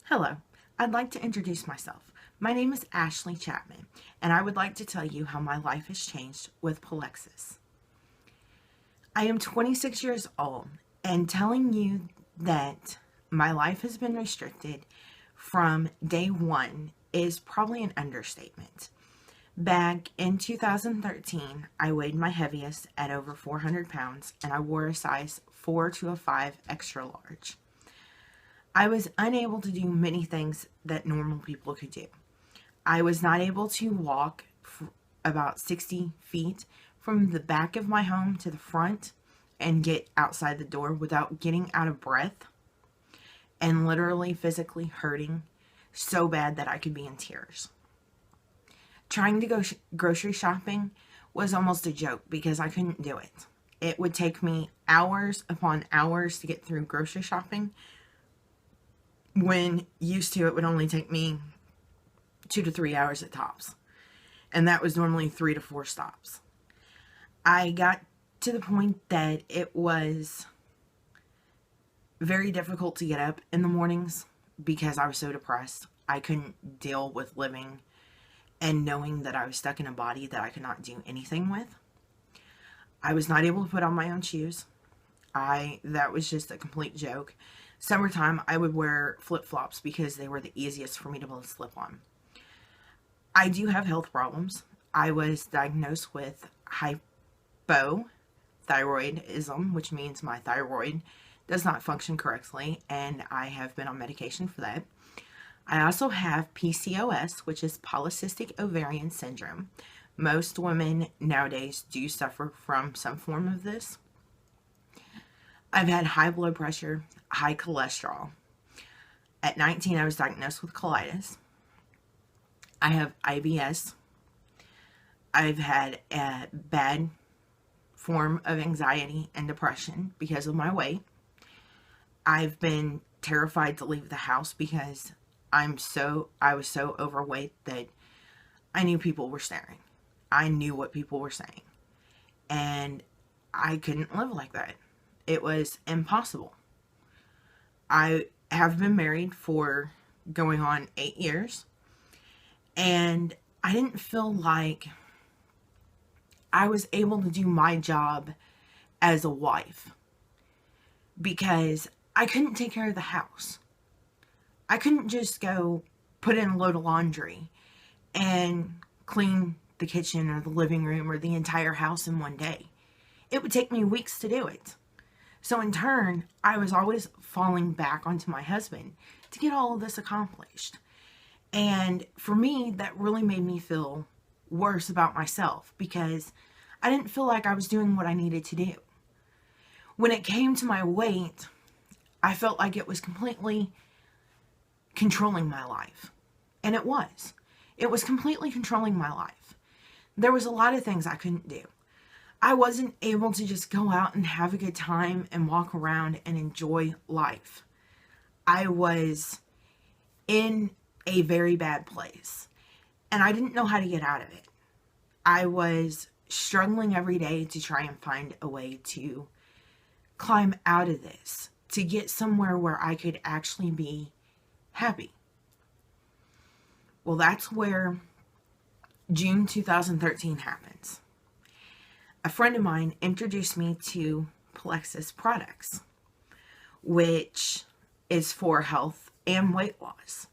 Hello, I'd like to introduce myself. My name is Ashley Chapman, and I would like to tell you how my life has changed with Plexus. I am 26 years old, and telling you that my life has been restricted from day one is probably an understatement. Back in 2013, I weighed my heaviest at over 400 pounds, and I wore a size 4 to a 5 extra large. I was unable to do many things that normal people could do. I was not able to walk about 60 feet from the back of my home to the front and get outside the door without getting out of breath and literally physically hurting so bad that I could be in tears. Trying to go grocery shopping was almost a joke because I couldn't do it. It would take me hours upon hours to get through grocery shopping, when used to it would only take me 2 to 3 hours at tops, and that was normally 3 to 4 stops. I got to the point that it was very difficult to get up in the mornings because I was so depressed. I couldn't deal with living and knowing that I was stuck in a body that I could not do anything with. I was not able to put on my own shoes. That was just a complete joke. Summertime, I would wear flip-flops because they were the easiest for me to be able to slip on. I do have health problems. I was diagnosed with hypothyroidism, which means my thyroid does not function correctly, and I have been on medication for that. I also have PCOS, which is polycystic ovarian syndrome. Most women nowadays do suffer from some form of this. I've had high blood pressure, high cholesterol. At 19, I was diagnosed with colitis. I have IBS. I've had a bad form of anxiety and depression because of my weight. I've been terrified to leave the house because I was so overweight that I knew people were staring. I knew what people were saying. And I couldn't live like that. It was impossible. I have been married for going on 8 years, and I didn't feel like I was able to do my job as a wife because I couldn't take care of the house. I couldn't just go put in a load of laundry and clean the kitchen or the living room or the entire house in one day. It would take me weeks to do it. So in turn, I was always falling back onto my husband to get all of this accomplished. And for me, that really made me feel worse about myself because I didn't feel like I was doing what I needed to do. When it came to my weight, I felt like it was completely controlling my life. And it was. It was completely controlling my life. There was a lot of things I couldn't do. I wasn't able to just go out and have a good time and walk around and enjoy life. I was in a very bad place, and I didn't know how to get out of it. I was struggling every day to try and find a way to climb out of this, to get somewhere where I could actually be happy. Well, that's where June 2013 happens. A friend of mine introduced me to Plexus products, which is for health and weight loss.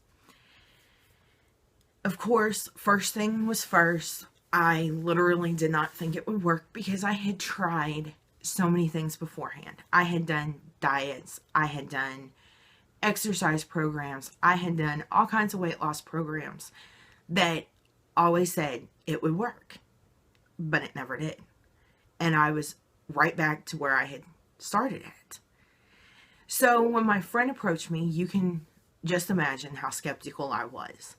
Of course, first thing was first, I literally did not think it would work because I had tried so many things beforehand. I had done diets, I had done exercise programs, I had done all kinds of weight loss programs that always said it would work, but it never did. And I was right back to where I had started at. So when my friend approached me, you can just imagine how skeptical I was.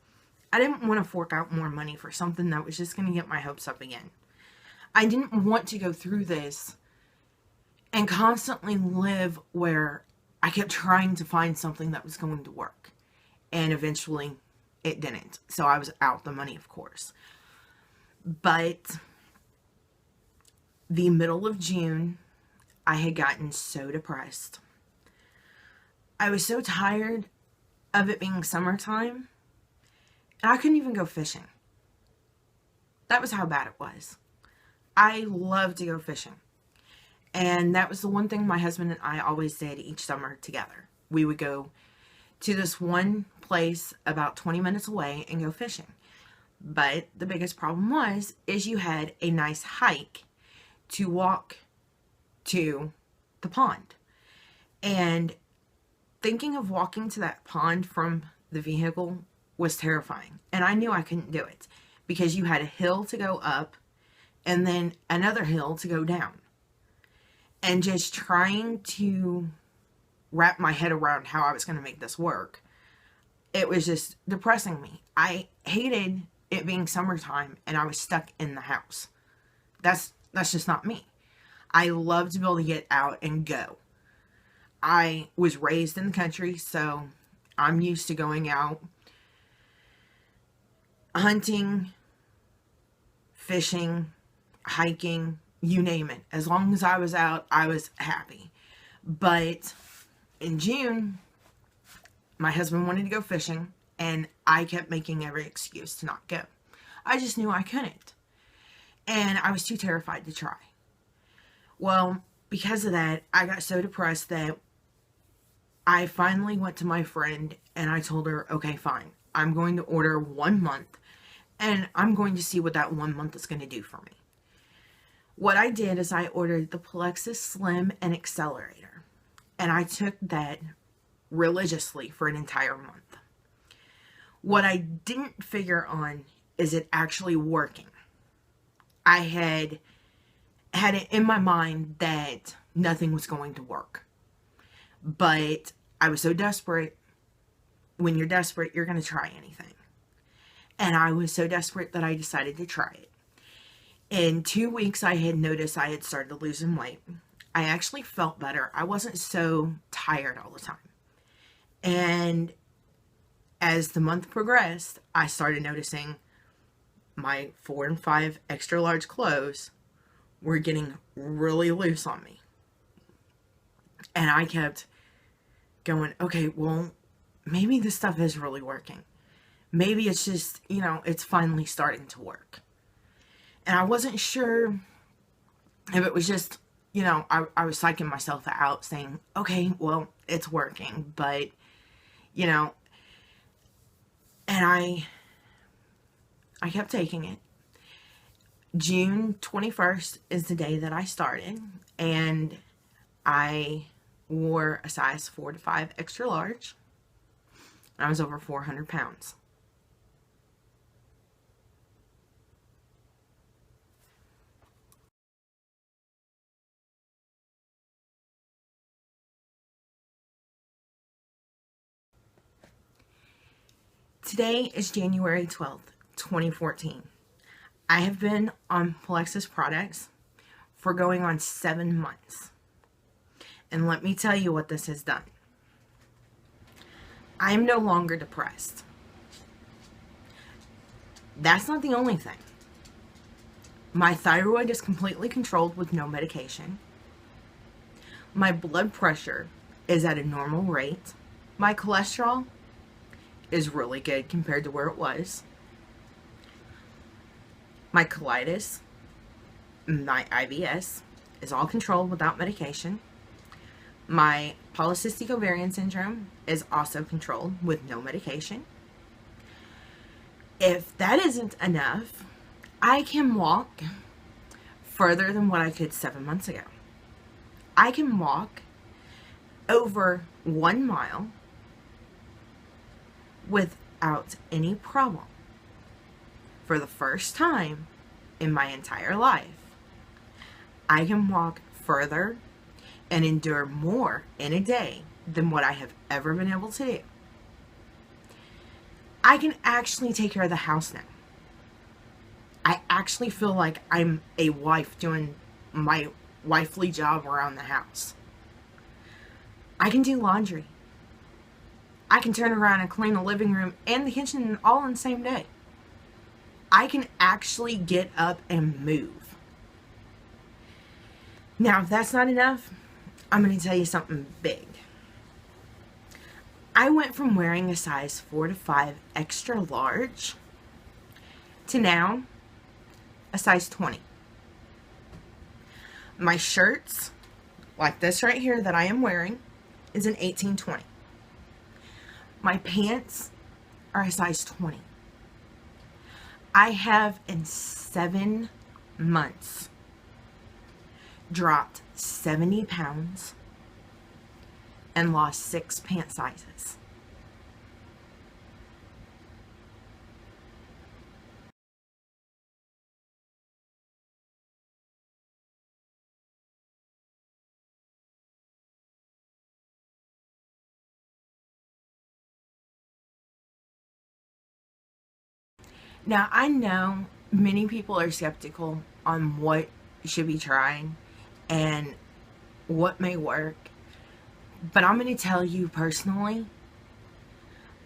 I didn't want to fork out more money for something that was just going to get my hopes up again. I didn't want to go through this and constantly live where I kept trying to find something that was going to work. And eventually it didn't. So I was out the money, of course. But the middle of June, I had gotten so depressed. I was so tired of it being summertime, and I couldn't even go fishing. That was how bad it was. I love to go fishing. And that was the one thing my husband and I always did each summer together. We would go to this one place about 20 minutes away and go fishing. But the biggest problem is you had a nice hike to walk to the pond. And thinking of walking to that pond from the vehicle was terrifying. And I knew I couldn't do it because you had a hill to go up and then another hill to go down. And just trying to wrap my head around how I was going to make this work, it was just depressing me. I hated it being summertime and I was stuck in the house. That's just not me. I love to be able to get out and go. I was raised in the country, so I'm used to going out hunting, fishing, hiking, you name it. As long as I was out, I was happy. But in June, my husband wanted to go fishing, and I kept making every excuse to not go. I just knew I couldn't. And I was too terrified to try. Well, because of that, I got so depressed that I finally went to my friend and I told her, okay, fine. I'm going to order 1 month and I'm going to see what that 1 month is going to do for me. What I did is I ordered the Plexus Slim and Accelerator, and I took that religiously for an entire month. What I didn't figure on is it actually working. I had it in my mind that nothing was going to work, but I was so desperate. When you're desperate, you're going to try anything. And I was so desperate that I decided to try it. In 2 weeks, I had noticed I had started losing weight. I actually felt better. I wasn't so tired all the time. And as the month progressed, I started noticing my 4 and 5 extra large clothes were getting really loose on me. And I kept going, okay, well, maybe this stuff is really working. Maybe it's just, it's finally starting to work. And I wasn't sure if it was just, I was psyching myself out saying, okay, well, it's working. But, and I kept taking it. June 21st is the day that I started. And I wore a size 4 to 5 extra large. I was over 400 pounds. Today is January 12th, 2014. I have been on Plexus products for going on 7 months. And let me tell you what this has done. I am no longer depressed. That's not the only thing. My thyroid is completely controlled with no medication. My blood pressure is at a normal rate. My cholesterol is really good compared to where it was. My colitis, my IBS is all controlled without medication. My polycystic ovarian syndrome is also controlled with no medication. If that isn't enough, I can walk further than what I could 7 months ago. I can walk over 1 mile without any problem. For the first time in my entire life, I can walk further and endure more in a day than what I have ever been able to do. I can actually take care of the house now. I actually feel like I'm a wife doing my wifely job around the house. I can do laundry. I can turn around and clean the living room and the kitchen all in the same day. I can actually get up and move. Now, if that's not enough, I'm going to tell you something big. I went from wearing a size 4 to 5 extra large to now a size 20. My shirts, like this right here that I am wearing, is an 18-20. My pants are a size 20. I have in 7 months dropped 70 pounds and lost 6 pant sizes. Now, I know many people are skeptical on what should be tried and what may work, but I'm going to tell you personally,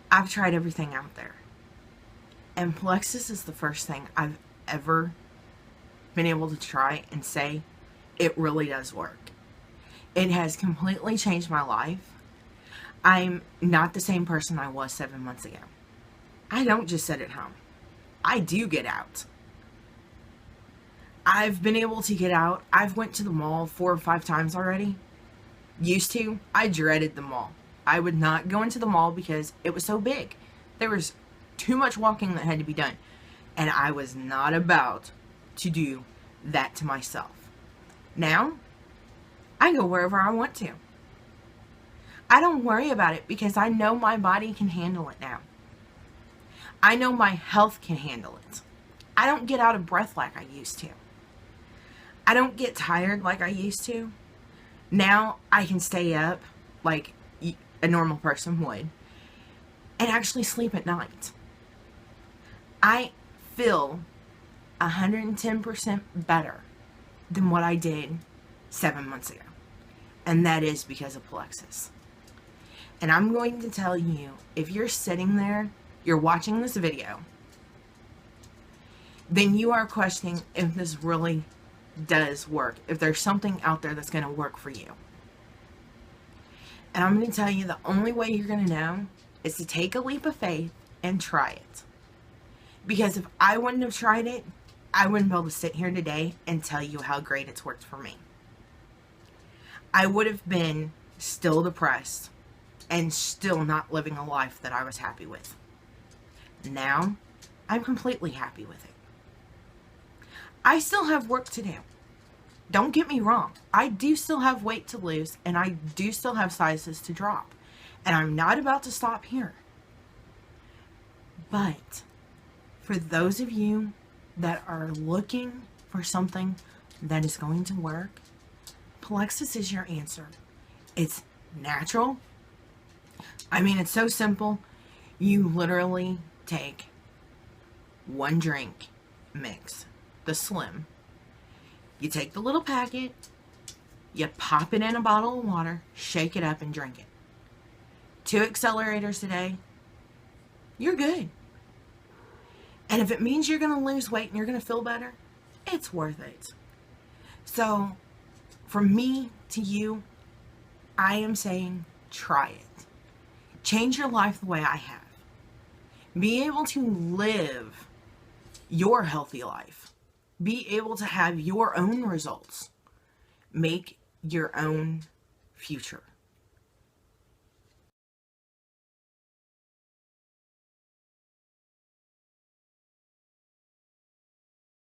I've tried everything out there. And Plexus is the first thing I've ever been able to try and say it really does work. It has completely changed my life. I'm not the same person I was 7 months ago. I don't just sit at home. I do get out. I've been able to get out. I've went to the mall 4 or 5 times already. Used to. I dreaded the mall. I would not go into the mall because it was so big. There was too much walking that had to be done. And I was not about to do that to myself. Now, I go wherever I want to. I don't worry about it because I know my body can handle it now. I know my health can handle it. I don't get out of breath like I used to. I don't get tired like I used to. Now I can stay up like a normal person would and actually sleep at night. I feel 110% better than what I did 7 months ago. And that is because of Plexus. And I'm going to tell you, if you're sitting there, you're watching this video, then you are questioning if this really does work, if there's something out there that's going to work for you. And I'm going to tell you, the only way you're going to know is to take a leap of faith and try it. Because if I wouldn't have tried it, I wouldn't be able to sit here today and tell you how great it's worked for me. I would have been still depressed and still not living a life that I was happy with. Now, I'm completely happy with it. I still have work to do. Don't get me wrong. I do still have weight to lose, and I do still have sizes to drop. And I'm not about to stop here. But for those of you that are looking for something that is going to work, Plexus is your answer. It's natural. I mean, it's so simple. You literally take 1 drink mix, the Slim. You take the little packet, you pop it in a bottle of water, shake it up and drink it. 2 accelerators a day, you're good. And if it means you're going to lose weight and you're going to feel better, it's worth it. So, from me to you, I am saying try it. Change your life the way I have. Be able to live your healthy life. Be able to have your own results. Make your own future.